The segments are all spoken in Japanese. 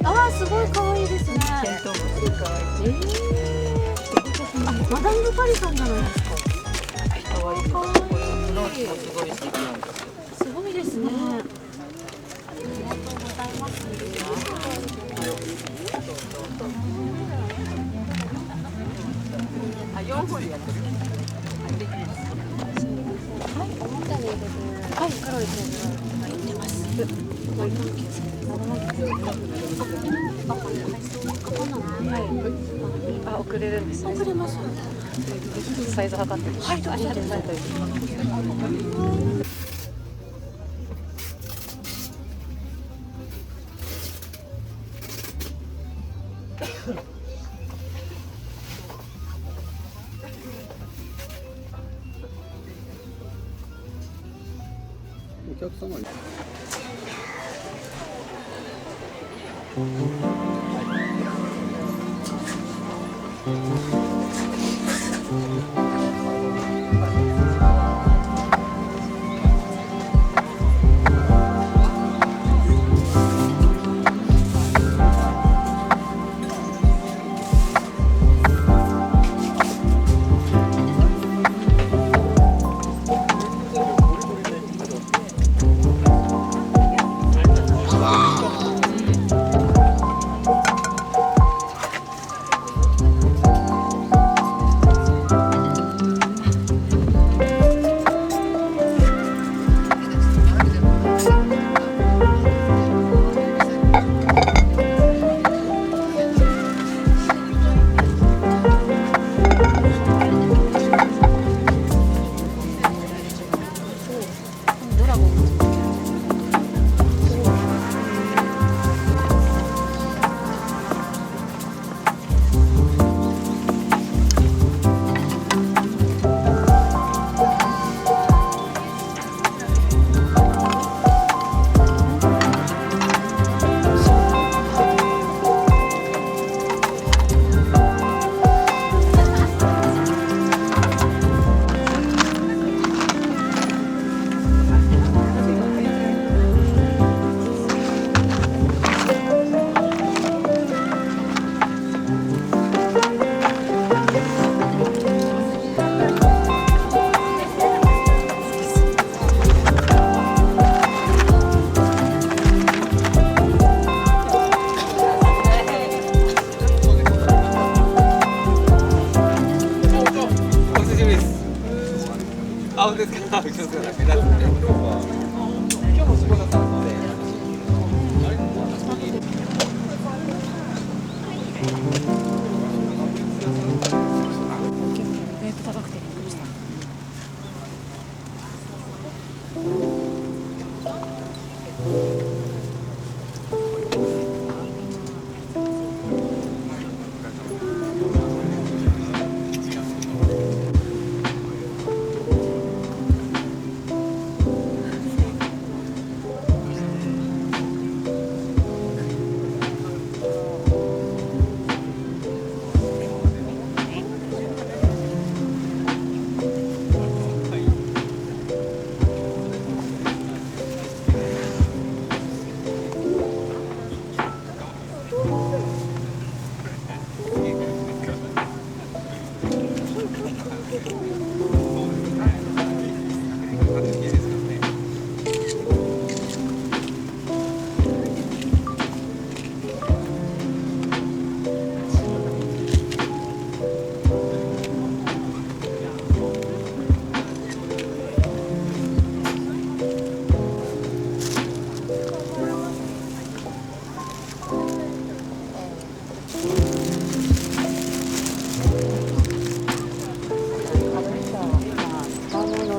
あー、すごい可愛いですね。あ、マダム・ド・パリさんじゃないですか。可愛い。すごいですね。ありがとうございます。あ、4本でやってる。はい、おもちゃに入れる。はい、黒いテーブル入ってます。あ、送れるんですね。送れます。サイズ測って。はい、ありがとうございます。お客様に。も仕事だったので。レート高くてびっくりした。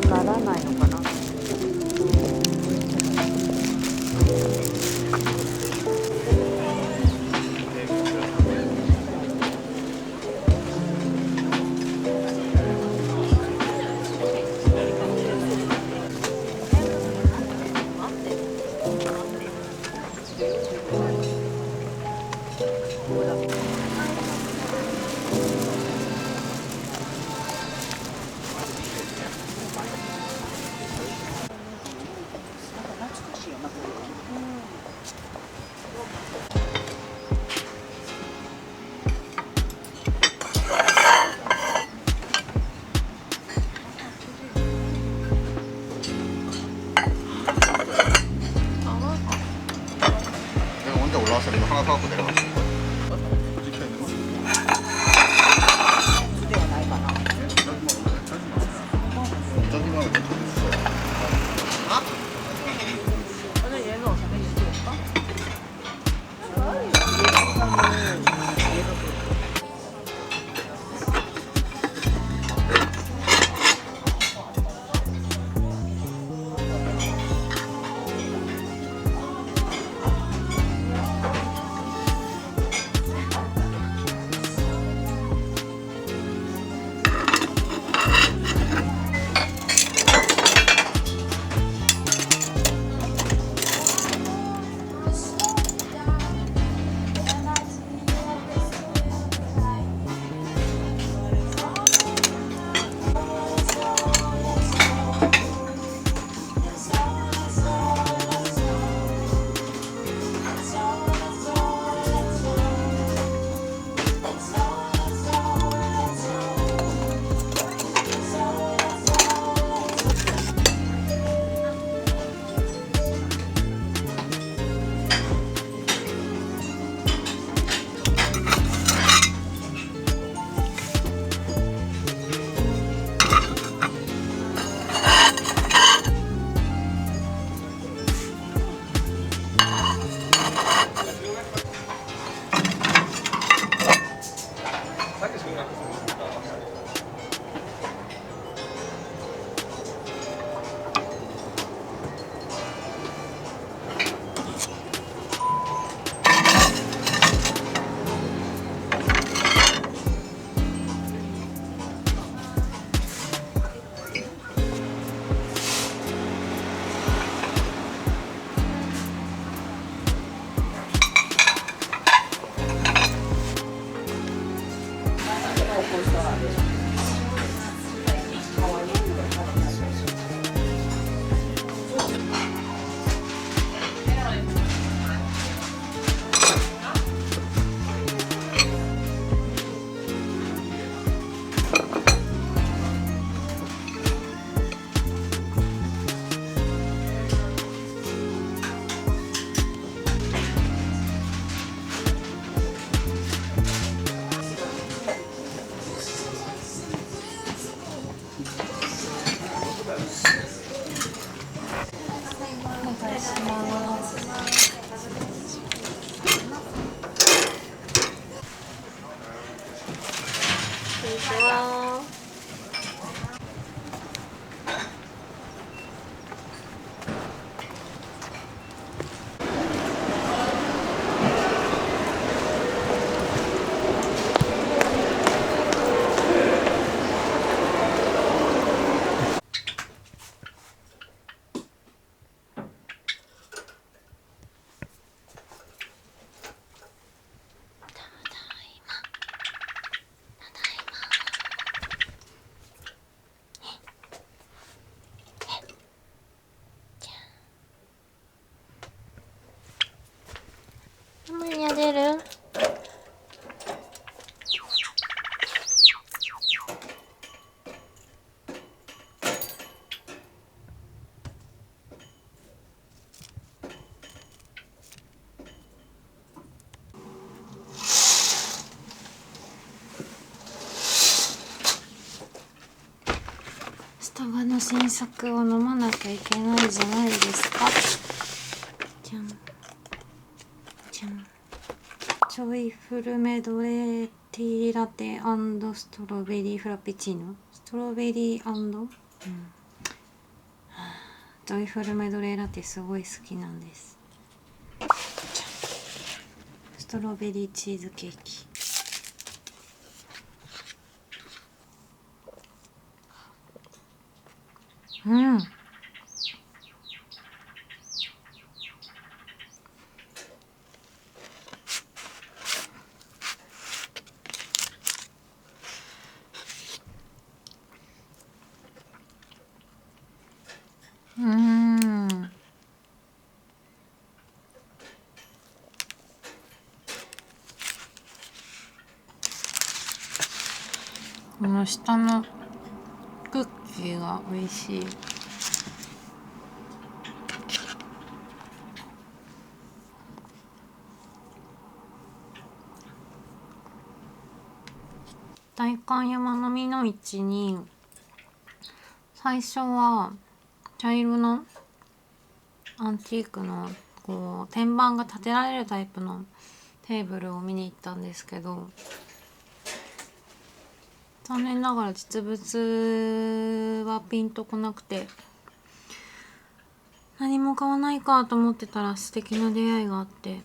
ならないのかな。내가 먼저 올라와서 이거 하나 사갖고 내려갔어. こタバの新作を飲まなきゃいけないじゃないですか。じゃんじゃん。ジョイフルメドレーティーラテ&ストロベリーフラペチーノ。ストロベリー&、ジョイフルメドレーラテすごい好きなんです。ストロベリーチーズケーキ。この下のクッキーが美味しい。代官山のみの市に最初は茶色のアンティークのこう天板が立てられるタイプのテーブルを見に行ったんですけど、残念ながら実物はピンとこなくて、何も買わないかと思ってたら素敵な出会いがあって、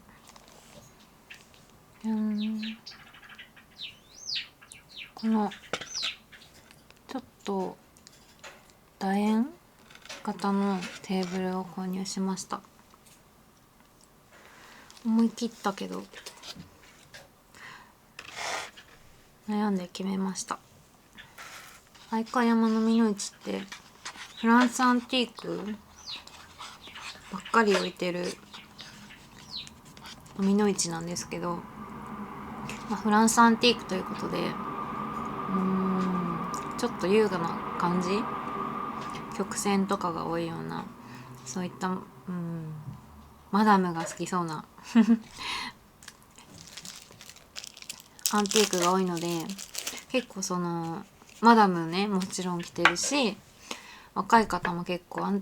このちょっと楕円型のテーブルを購入しました。思い切ったけど悩んで決めました。代官山のみの市ってフランスアンティークばっかり置いてるみの市なんですけど、フランスアンティークということでちょっと優雅な感じ、曲線とかが多いような、そういったマダムが好きそうなアンティークが多いので、結構そのマダムねもちろん着てるし、若い方も結構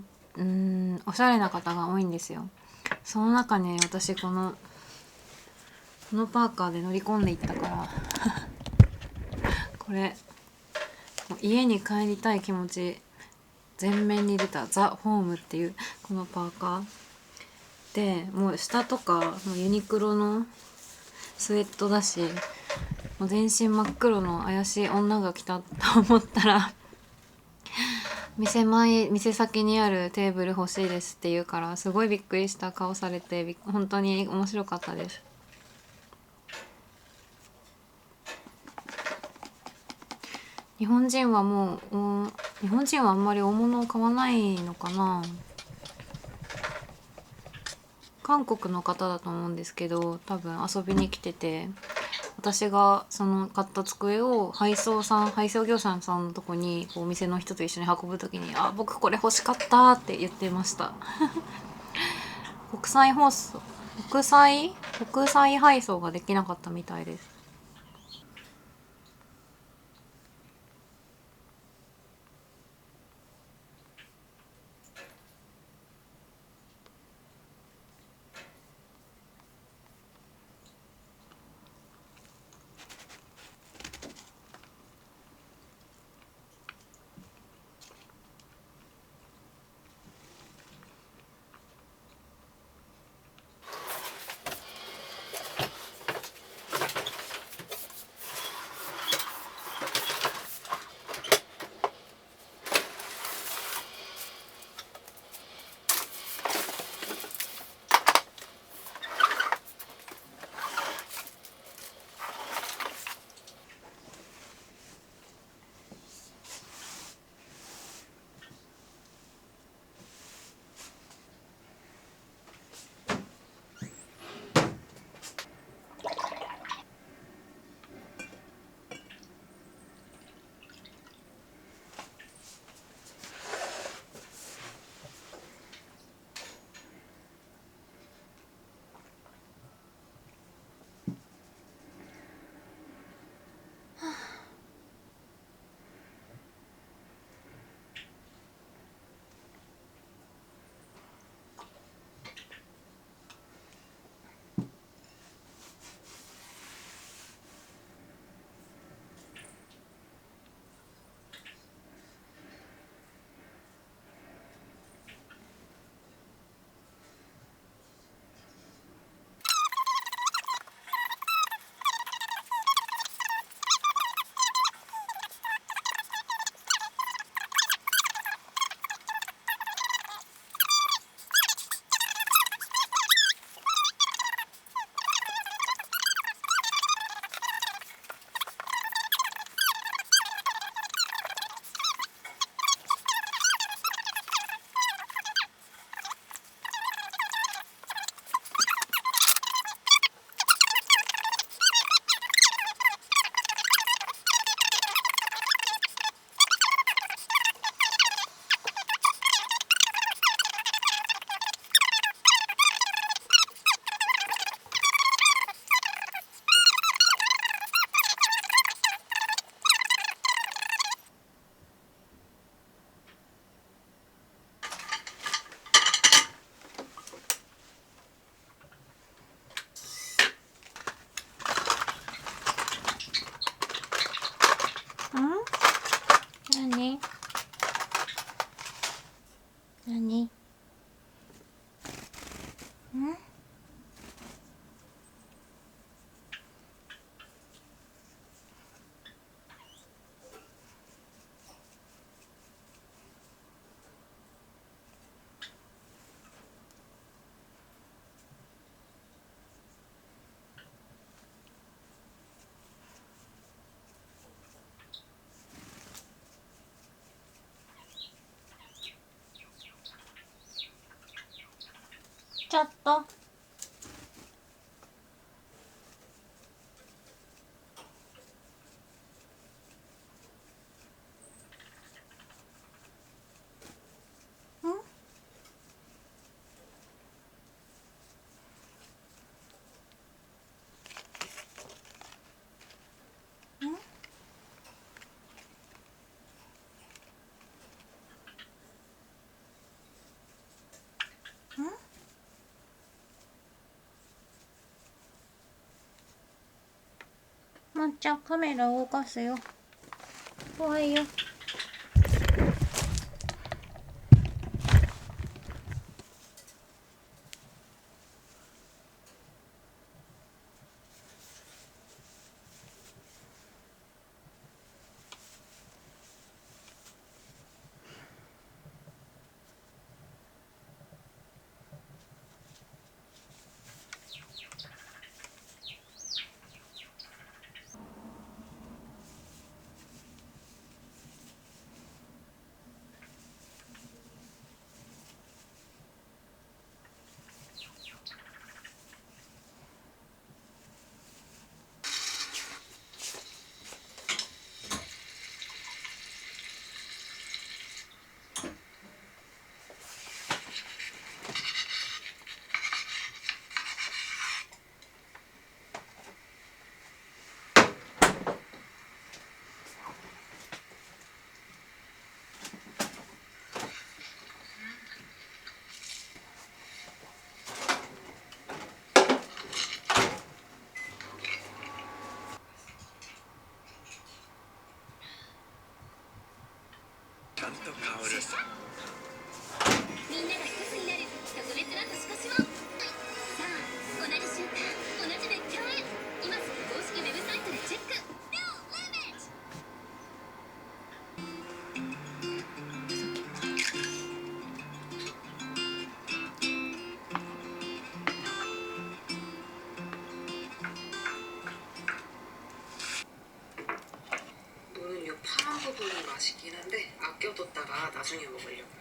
おしゃれな方が多いんですよ。その中ね、私このパーカーで乗り込んでいったからこれ家に帰りたい気持ち全面に出たザ・ホームっていうこのパーカーで、もう下とかもうユニクロのスウェットだし、もう全身真っ黒の怪しい女が来たと思ったら店先にあるテーブル欲しいですって言うから、すごいびっくりした顔されて、本当に面白かったです。日本人はあんまり大物を買わないのかな。韓国の方だと思うんですけど、多分遊びに来てて、私がその買った机を配送業者さんのとこにお店の人と一緒に運ぶ時に「あ、僕これ欲しかった」って言ってました国際配送ができなかったみたいです。何？ん？ちょっと。まっちゃん、カメラ動かすよ。怖いよ。ちゃんと香る。みんなが一つになる特別な年越しも。さあ、同じ瞬間同じ熱狂へ。今すぐ公式ウェブサイトでチェック。 No limit。 너는 요 파란 부분이 맛있긴 한데 아껴뒀다가 나중에 먹으려고.